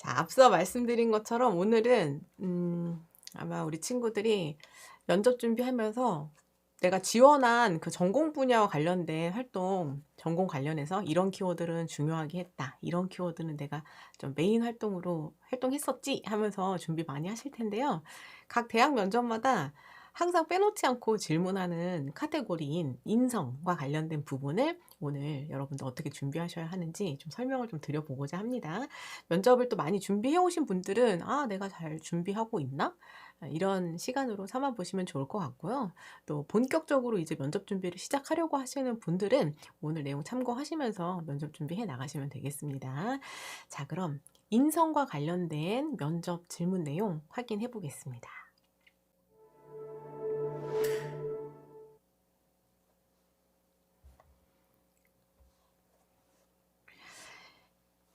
자, 앞서 말씀드린 것처럼 오늘은 아마 우리 친구들이 면접 준비하면서 내가 지원한 그 전공 분야와 관련된 활동, 전공 관련해서 이런 키워드는 중요하게 했다. 이런 키워드는 내가 좀 메인 활동으로 활동했었지 하면서 준비 많이 하실 텐데요. 각 대학 면접마다 항상 빼놓지 않고 질문하는 카테고리인 인성과 관련된 부분을 오늘 여러분들 어떻게 준비하셔야 하는지 좀 설명을 좀 드려보고자 합니다. 면접을 또 많이 준비해 오신 분들은 내가 잘 준비하고 있나? 이런 시간으로 삼아 보시면 좋을 것 같고요. 또 본격적으로 이제 면접 준비를 시작하려고 하시는 분들은 오늘 내용 참고하시면서 면접 준비해 나가시면 되겠습니다. 자, 그럼 인성과 관련된 면접 질문 내용 확인해 보겠습니다.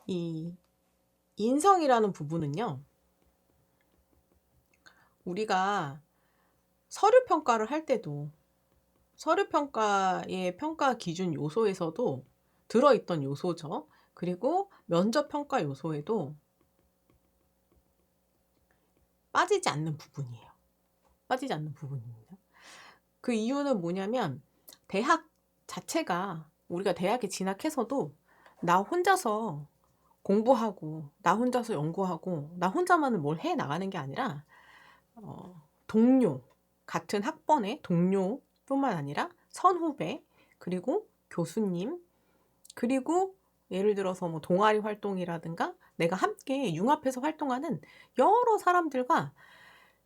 이 인성이라는 부분은요, 우리가 서류 평가를 할 때도 서류 평가의 평가 기준 요소에서도 들어있던 요소죠. 그리고 면접 평가 요소에도 빠지지 않는 부분이에요. 빠지지 않는 부분입니다. 그 이유는 뭐냐면 대학 자체가 우리가 대학에 진학해서도 나 혼자서 공부하고 나 혼자서 연구하고 나 혼자만은 뭘 해 나가는 게 아니라 동료, 같은 학번의 동료뿐만 아니라 선후배, 그리고 교수님, 그리고 예를 들어서 뭐 동아리 활동이라든가 내가 함께 융합해서 활동하는 여러 사람들과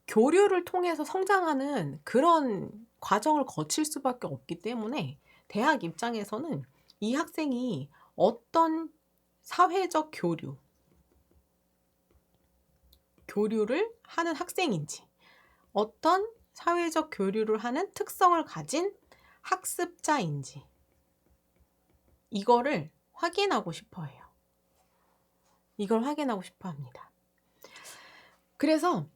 교류를 통해서 성장하는 그런 과정을 거칠 수밖에 없기 때문에 대학 입장에서는 이 학생이 어떤 사회적 교류를 하는 학생인지, 어떤 사회적 교류를 하는 특성을 가진 학습자인지, 이거를 확인하고 싶어 해요. 이걸 확인하고 싶어 합니다. 그래서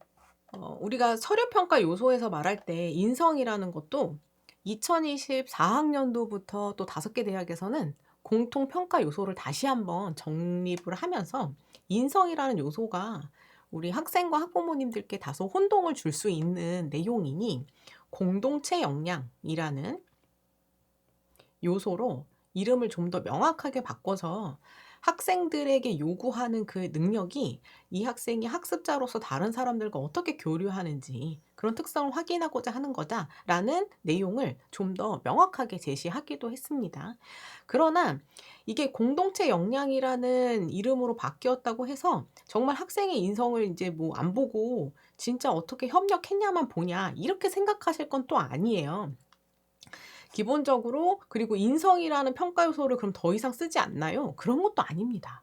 우리가 서류평가 요소에서 말할 때 인성이라는 것도 2024학년도부터 또 5개 대학에서는 공통평가 요소를 다시 한번 정립을 하면서 인성이라는 요소가 우리 학생과 학부모님들께 다소 혼동을 줄 수 있는 내용이니 공동체 역량이라는 요소로 이름을 좀 더 명확하게 바꿔서 학생들에게 요구하는 그 능력이 이 학생이 학습자로서 다른 사람들과 어떻게 교류하는지 그런 특성을 확인하고자 하는 거다라는 내용을 좀 더 명확하게 제시하기도 했습니다. 그러나 이게 공동체 역량이라는 이름으로 바뀌었다고 해서 정말 학생의 인성을 이제 뭐 안 보고 진짜 어떻게 협력했냐만 보냐 이렇게 생각하실 건 또 아니에요. 기본적으로 그리고 인성이라는 평가 요소를 그럼 더 이상 쓰지 않나요? 그런 것도 아닙니다.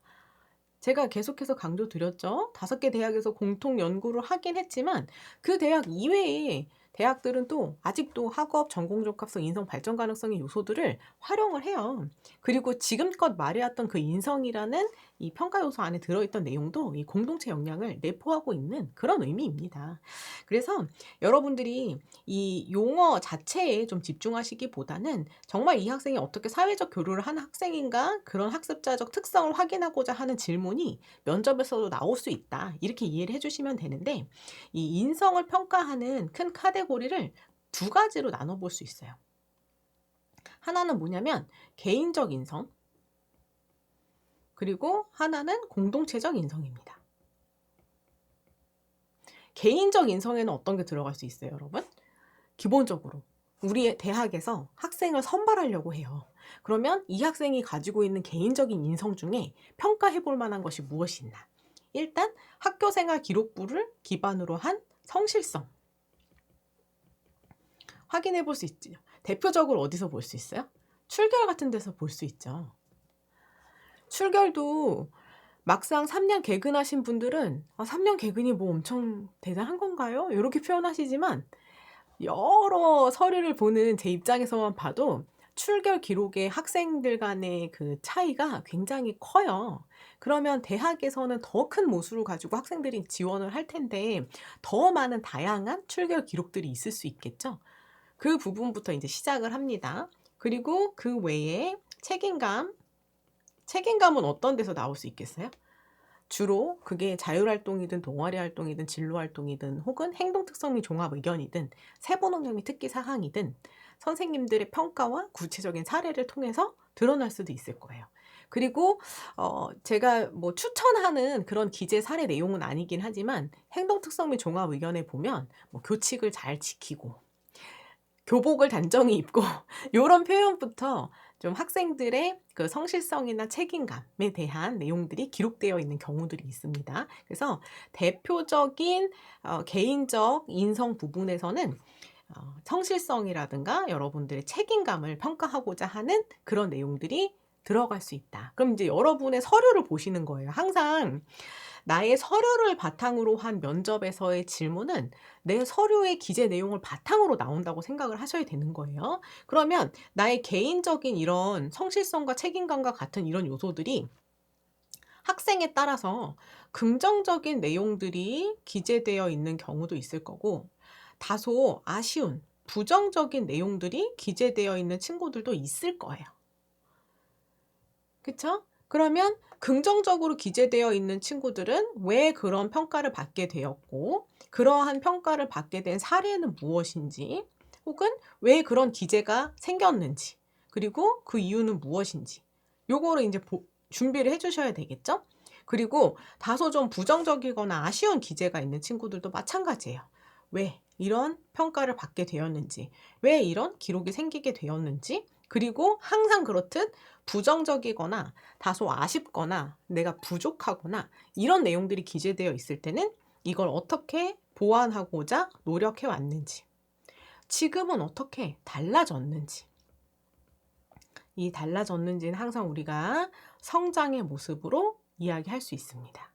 제가 계속해서 강조드렸죠. 5개 대학에서 공통 연구를 하긴 했지만 그 대학 이외에 대학들은 또 아직도 학업, 전공 적합성, 인성 발전 가능성의 요소들을 활용을 해요. 그리고 지금껏 말해왔던 그 인성이라는 이 평가 요소 안에 들어있던 내용도 이 공동체 역량을 내포하고 있는 그런 의미입니다. 그래서 여러분들이 이 용어 자체에 좀 집중하시기보다는 정말 이 학생이 어떻게 사회적 교류를 하는 학생인가 그런 학습자적 특성을 확인하고자 하는 질문이 면접에서도 나올 수 있다. 이렇게 이해를 해주시면 되는데 이 인성을 평가하는 큰 카테고리를 2가지로 나눠볼 수 있어요. 하나는 뭐냐면 개인적 인성, 그리고 하나는 공동체적 인성입니다. 개인적 인성에는 어떤 게 들어갈 수 있어요, 여러분? 기본적으로 우리 대학에서 학생을 선발하려고 해요. 그러면 이 학생이 가지고 있는 개인적인 인성 중에 평가해 볼 만한 것이 무엇이 있나? 일단 학교생활 기록부를 기반으로 한 성실성 확인해 볼 수 있죠. 대표적으로 어디서 볼 수 있어요? 출결 같은 데서 볼 수 있죠. 출결도 막상 3년 개근하신 분들은 3년 개근이 뭐 엄청 대단한 건가요? 이렇게 표현하시지만 여러 서류를 보는 제 입장에서만 봐도 출결 기록의 학생들 간의 그 차이가 굉장히 커요. 그러면 대학에서는 더 큰 모수를 가지고 학생들이 지원을 할 텐데 더 많은 다양한 출결 기록들이 있을 수 있겠죠. 그 부분부터 이제 시작을 합니다. 그리고 그 외에 책임감은 어떤 데서 나올 수 있겠어요? 주로 그게 자율활동이든 동아리 활동이든 진로활동이든 혹은 행동특성 및 종합의견이든 세부능력 및 특기사항이든 선생님들의 평가와 구체적인 사례를 통해서 드러날 수도 있을 거예요. 그리고 제가 뭐 추천하는 그런 기재 사례 내용은 아니긴 하지만 행동특성 및 종합의견에 보면 뭐 교칙을 잘 지키고 교복을 단정히 입고 요런 표현부터 좀 학생들의 그 성실성이나 책임감에 대한 내용들이 기록되어 있는 경우들이 있습니다. 그래서 대표적인 개인적 인성 부분에서는 성실성이라든가 여러분들의 책임감을 평가하고자 하는 그런 내용들이 들어갈 수 있다. 그럼 이제 여러분의 서류를 보시는 거예요. 항상 나의 서류를 바탕으로 한 면접에서의 질문은 내 서류의 기재 내용을 바탕으로 나온다고 생각을 하셔야 되는 거예요. 그러면 나의 개인적인 이런 성실성과 책임감과 같은 이런 요소들이 학생에 따라서 긍정적인 내용들이 기재되어 있는 경우도 있을 거고 다소 아쉬운 부정적인 내용들이 기재되어 있는 친구들도 있을 거예요. 그쵸? 그러면 긍정적으로 기재되어 있는 친구들은 왜 그런 평가를 받게 되었고 그러한 평가를 받게 된 사례는 무엇인지 혹은 왜 그런 기재가 생겼는지 그리고 그 이유는 무엇인지 요거를 이제 준비를 해 주셔야 되겠죠? 그리고 다소 좀 부정적이거나 아쉬운 기재가 있는 친구들도 마찬가지예요. 왜 이런 평가를 받게 되었는지 왜 이런 기록이 생기게 되었는지 그리고 항상 그렇듯 부정적이거나 다소 아쉽거나 내가 부족하거나 이런 내용들이 기재되어 있을 때는 이걸 어떻게 보완하고자 노력해 왔는지 지금은 어떻게 달라졌는지 이 달라졌는지는 항상 우리가 성장의 모습으로 이야기할 수 있습니다.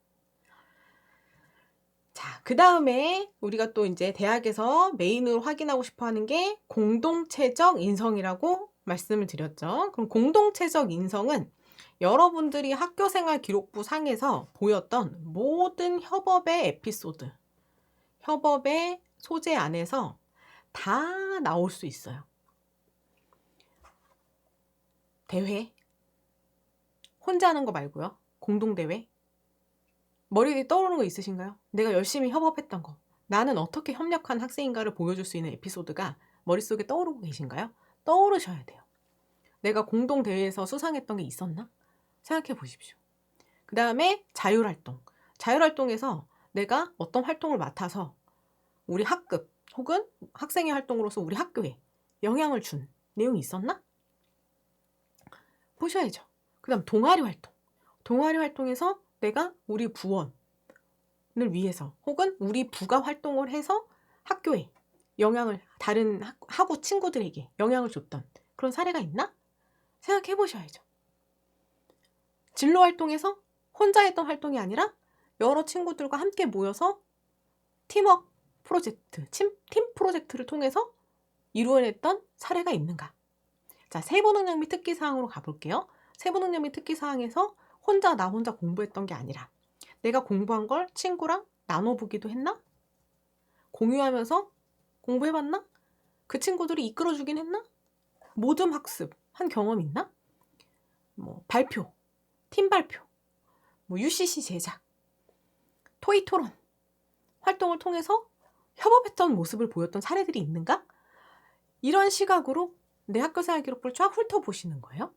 자, 그 다음에 우리가 또 이제 대학에서 메인으로 확인하고 싶어 하는 게 공동체적 인성이라고 말씀을 드렸죠. 그럼 공동체적 인성은 여러분들이 학교생활 기록부 상에서 보였던 모든 협업의 에피소드, 협업의 소재 안에서 다 나올 수 있어요. 대회, 혼자 하는 거 말고요. 공동대회. 머리에 떠오르는 거 있으신가요? 내가 열심히 협업했던 거. 나는 어떻게 협력한 학생인가를 보여줄 수 있는 에피소드가 머릿속에 떠오르고 계신가요? 떠오르셔야 돼요. 내가 공동대회에서 수상했던 게 있었나? 생각해 보십시오. 그 다음에 자율활동. 자율활동에서 내가 어떤 활동을 맡아서 우리 학급 혹은 학생의 활동으로서 우리 학교에 영향을 준 내용이 있었나? 보셔야죠. 그 다음 동아리 활동. 동아리 활동에서 내가 우리 부원을 위해서 혹은 우리 부가 활동을 해서 학교에 영향을 다른 학우 친구들에게 영향을 줬던 그런 사례가 있나? 생각해 보셔야죠. 진로 활동에서 혼자 했던 활동이 아니라 여러 친구들과 함께 모여서 팀워크 프로젝트, 팀 프로젝트를 통해서 이루어냈던 사례가 있는가? 자, 세부능력 및 특기사항으로 가볼게요. 세부능력 및 특기사항에서 나 혼자 공부했던 게 아니라 내가 공부한 걸 친구랑 나눠보기도 했나? 공유하면서 공부해봤나? 그 친구들이 이끌어주긴 했나? 모둠 학습 한 경험 있나? 뭐 발표, 팀 발표, 뭐 UCC 제작, 토의 토론 활동을 통해서 협업했던 모습을 보였던 사례들이 있는가? 이런 시각으로 내 학교생활 기록부를 쫙 훑어보시는 거예요.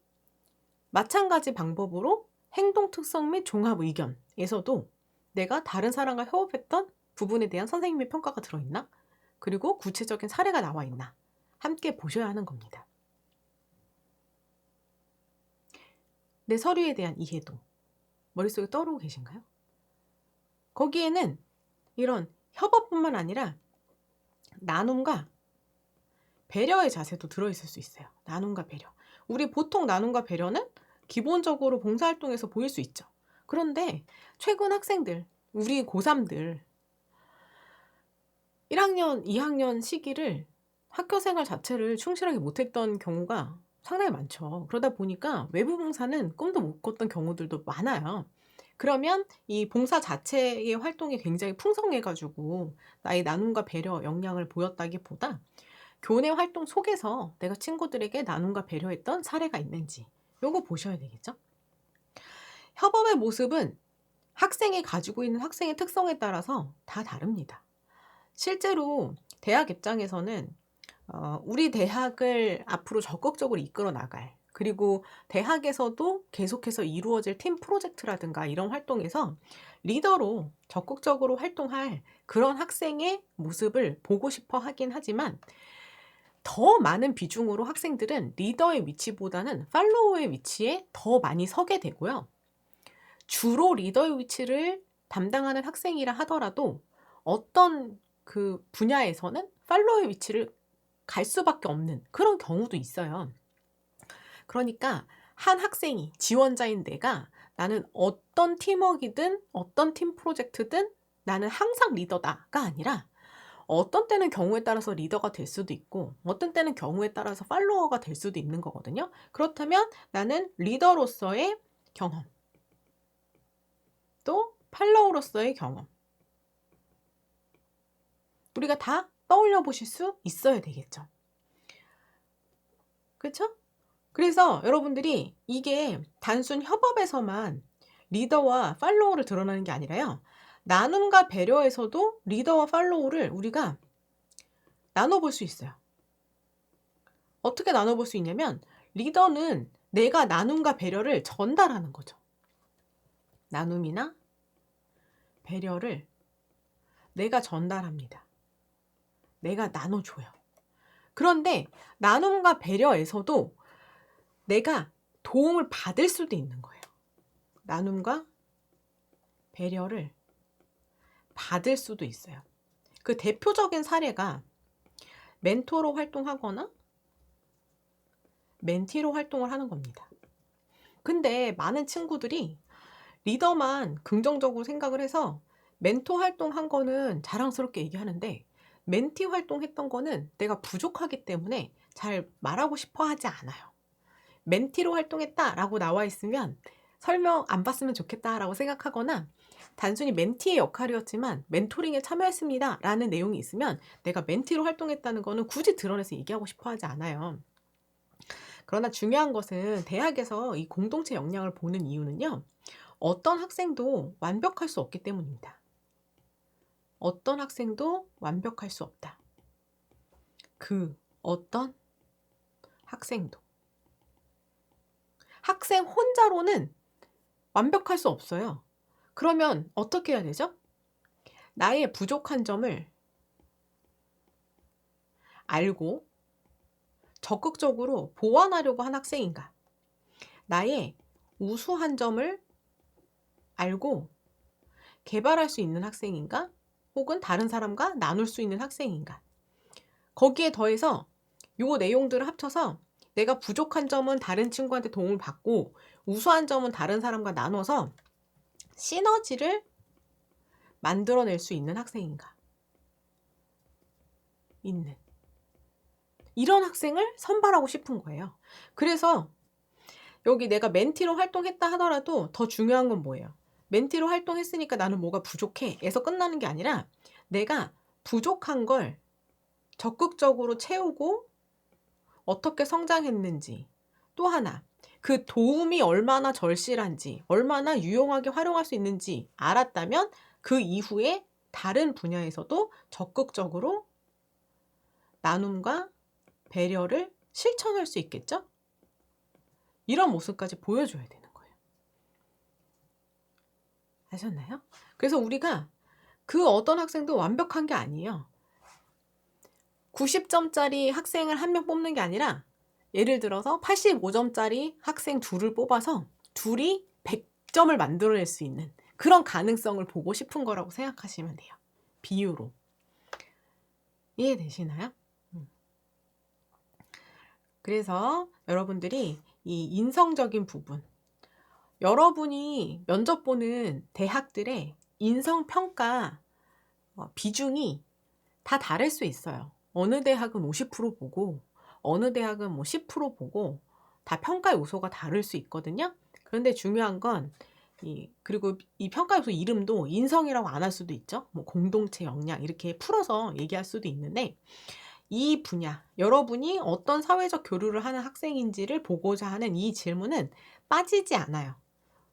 마찬가지 방법으로 행동 특성 및 종합 의견에서도 내가 다른 사람과 협업했던 부분에 대한 선생님의 평가가 들어있나? 그리고 구체적인 사례가 나와 있나? 함께 보셔야 하는 겁니다. 내 서류에 대한 이해도 머릿속에 떠오르고 계신가요? 거기에는 이런 협업뿐만 아니라 나눔과 배려의 자세도 들어있을 수 있어요. 나눔과 배려. 우리 보통 나눔과 배려는 기본적으로 봉사활동에서 보일 수 있죠. 그런데 최근 학생들, 우리 고3들 1학년, 2학년 시기를 학교생활 자체를 충실하게 못했던 경우가 상당히 많죠. 그러다 보니까 외부 봉사는 꿈도 못 꿨던 경우들도 많아요. 그러면 이 봉사 자체의 활동이 굉장히 풍성해가지고 나의 나눔과 배려 역량을 보였다기보다 교내 활동 속에서 내가 친구들에게 나눔과 배려했던 사례가 있는지 요거 보셔야 되겠죠. 협업의 모습은 학생이 가지고 있는 학생의 특성에 따라서 다 다릅니다. 실제로 대학 입장에서는 우리 대학을 앞으로 적극적으로 이끌어 나갈, 그리고 대학에서도 계속해서 이루어질 팀 프로젝트라든가 이런 활동에서 리더로 적극적으로 활동할 그런 학생의 모습을 보고 싶어 하긴 하지만, 더 많은 비중으로 학생들은 리더의 위치보다는 팔로워의 위치에 더 많이 서게 되고요. 주로 리더의 위치를 담당하는 학생이라 하더라도 어떤 그 분야에서는 팔로워의 위치를 갈 수밖에 없는 그런 경우도 있어요. 그러니까 한 학생이, 지원자인 내가, 나는 어떤 팀워크이든 어떤 팀 프로젝트든 나는 항상 리더다가 아니라, 어떤 때는 경우에 따라서 리더가 될 수도 있고 어떤 때는 경우에 따라서 팔로워가 될 수도 있는 거거든요. 그렇다면 나는 리더로서의 경험, 또 팔로워로서의 경험, 우리가 다 떠올려 보실 수 있어야 되겠죠. 그렇죠? 그래서 여러분들이 이게 단순 협업에서만 리더와 팔로워를 드러내는 게 아니라요, 나눔과 배려에서도 리더와 팔로워를 우리가 나눠볼 수 있어요. 어떻게 나눠볼 수 있냐면, 리더는 내가 나눔과 배려를 전달하는 거죠. 나눔이나 배려를 내가 전달합니다. 내가 나눠줘요. 그런데 나눔과 배려에서도 내가 도움을 받을 수도 있는 거예요. 나눔과 배려를 받을 수도 있어요. 그 대표적인 사례가 멘토로 활동하거나 멘티로 활동을 하는 겁니다. 근데 많은 친구들이 리더만 긍정적으로 생각을 해서 멘토 활동한 거는 자랑스럽게 얘기하는데, 멘티 활동했던 거는 내가 부족하기 때문에 잘 말하고 싶어 하지 않아요. 멘티로 활동했다라고 나와 있으면 설명 안 받으면 좋겠다라고 생각하거나, 단순히 멘티의 역할이었지만 멘토링에 참여했습니다 라는 내용이 있으면 내가 멘티로 활동했다는 거는 굳이 드러내서 얘기하고 싶어 하지 않아요. 그러나 중요한 것은 대학에서 이 공동체 역량을 보는 이유는요, 어떤 학생도 완벽할 수 없기 때문입니다. 어떤 학생도 완벽할 수 없다. 그 어떤 학생도. 학생 혼자로는 완벽할 수 없어요. 그러면 어떻게 해야 되죠? 나의 부족한 점을 알고 적극적으로 보완하려고 한 학생인가? 나의 우수한 점을 알고 개발할 수 있는 학생인가? 혹은 다른 사람과 나눌 수 있는 학생인가? 거기에 더해서 요 내용들을 합쳐서 내가 부족한 점은 다른 친구한테 도움을 받고 우수한 점은 다른 사람과 나눠서 시너지를 만들어낼 수 있는 학생인가? 있는. 이런 학생을 선발하고 싶은 거예요. 그래서 여기 내가 멘티로 활동했다 하더라도 더 중요한 건 뭐예요? 멘티로 활동했으니까 나는 뭐가 부족해 에서 끝나는 게 아니라, 내가 부족한 걸 적극적으로 채우고 어떻게 성장했는지, 또 하나 그 도움이 얼마나 절실한지, 얼마나 유용하게 활용할 수 있는지 알았다면 그 이후에 다른 분야에서도 적극적으로 나눔과 배려를 실천할 수 있겠죠? 이런 모습까지 보여줘야 되는 거예요. 아셨나요? 그래서 우리가 그 어떤 학생도 완벽한 게 아니에요. 90점짜리 학생을 한 명 뽑는 게 아니라, 예를 들어서 85점짜리 학생 둘을 뽑아서 둘이 100점을 만들어낼 수 있는 그런 가능성을 보고 싶은 거라고 생각하시면 돼요. 비유로. 이해되시나요? 그래서 여러분들이 이 인성적인 부분, 여러분이 면접 보는 대학들의 인성평가 비중이 다 다를 수 있어요. 어느 대학은 50% 보고 어느 대학은 뭐 10% 보고 다 평가 요소가 다를 수 있거든요. 그런데 중요한 건 그리고 이 평가 요소 이름도 인성이라고 안 할 수도 있죠. 뭐 공동체 역량 이렇게 풀어서 얘기할 수도 있는데, 이 분야, 여러분이 어떤 사회적 교류를 하는 학생인지를 보고자 하는 이 질문은 빠지지 않아요.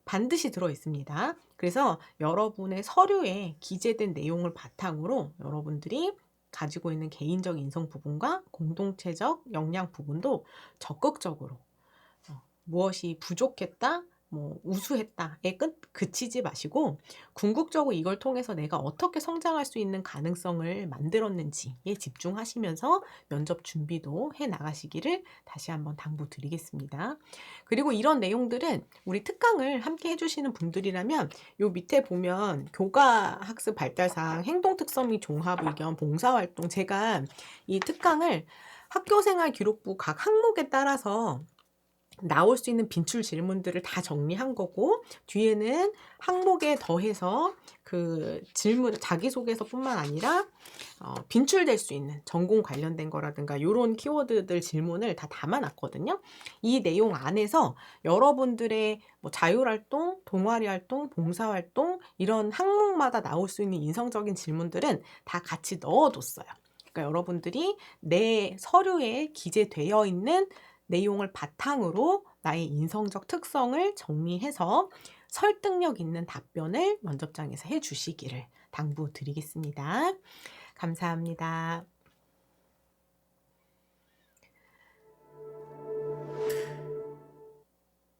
반드시 들어 있습니다. 그래서 여러분의 서류에 기재된 내용을 바탕으로 여러분들이 가지고 있는 개인적 인성 부분과 공동체적 역량 부분도 적극적으로 무엇이 부족했다, 뭐 우수했다에 그치지 마시고 궁극적으로 이걸 통해서 내가 어떻게 성장할 수 있는 가능성을 만들었는지에 집중하시면서 면접 준비도 해 나가시기를 다시 한번 당부드리겠습니다. 그리고 이런 내용들은 우리 특강을 함께 해주시는 분들이라면 요 밑에 보면 교과 학습 발달사항, 행동특성 및 종합의견, 봉사활동, 제가 이 특강을 학교생활 기록부 각 항목에 따라서 나올 수 있는 빈출 질문들을 다 정리한 거고, 뒤에는 항목에 더해서 그 질문, 자기소개서뿐만 아니라 빈출될 수 있는 전공 관련된 거라든가 요런 키워드들 질문을 다 담아놨거든요. 이 내용 안에서 여러분들의 뭐 자율활동, 동아리활동, 봉사활동 이런 항목마다 나올 수 있는 인성적인 질문들은 다 같이 넣어뒀어요. 그러니까 여러분들이 내 서류에 기재되어 있는 내용을 바탕으로 나의 인성적 특성을 정리해서 설득력 있는 답변을 면접장에서 해주시기를 당부드리겠습니다. 감사합니다.